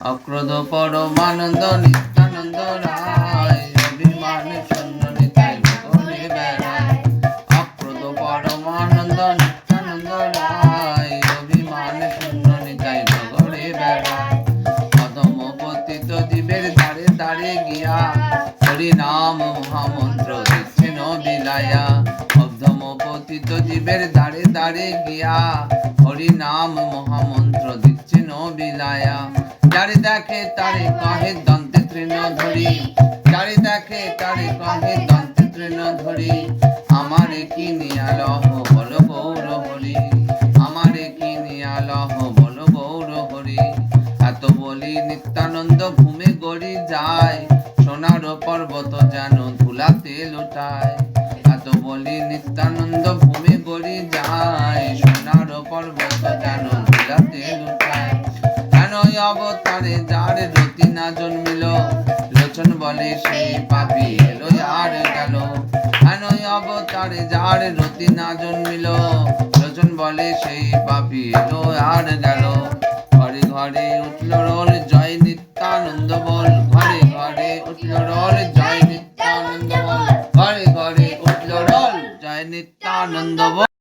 অক্রোধ পরমানন্দ নিত্যানন্দ রায়, অভিমান শূন্য নিতাই ঘুরে বেড়ায়। অক্রোধ পরমানন্দ নিত্যানন্দ রায়, অভিমান শূন্য নিতাই ঘুরে বেড়ায়। অধম পতিত জীবের দ্বারে দ্বারে গিয়া, হরি নাম মহামন্ত্র দিচ্ছেন বিলায়া। অধম পতিত জীবের দ্বারে দ্বারে গিয়া, হরি নাম মহামন্ত্র দিচ্ছেন বিলায়া। যারে দেখে তারে কহে দন্তে তৃণ ধরি, যারে দেখে তারে কহে দন্তে তৃণ ধরি। আমারে কি নিয়ালহ বল গৌর হরি, আমারে কি নিয়ালহ বল গৌর হরি। এত বলি নিত্যানন্দ ঘুমে গড়ি যায়, সোনার পর্বত যেন ধুলাতে লুটায়। এত বলি নিত্যানন্দ ঘুমে গড়ি যায়, সোনার পর্বত যেন ধুলাতে লুটায়। অবতারে যার রতি না জন্মিল, লোচন বলে সে পাপী এলো আর গেল। অবতারে যার রতি না জন্মিল, লোচন বলে সেই পাপী এলো আর গেল। ঘরে ঘরে উঠল রোল জয় নিত্যানন্দ বল, ঘরে ঘরে উঠল রোল জয় নিত্যানন্দ বল, ঘরে ঘরে উঠল রোল জয় নিত্যানন্দ বল।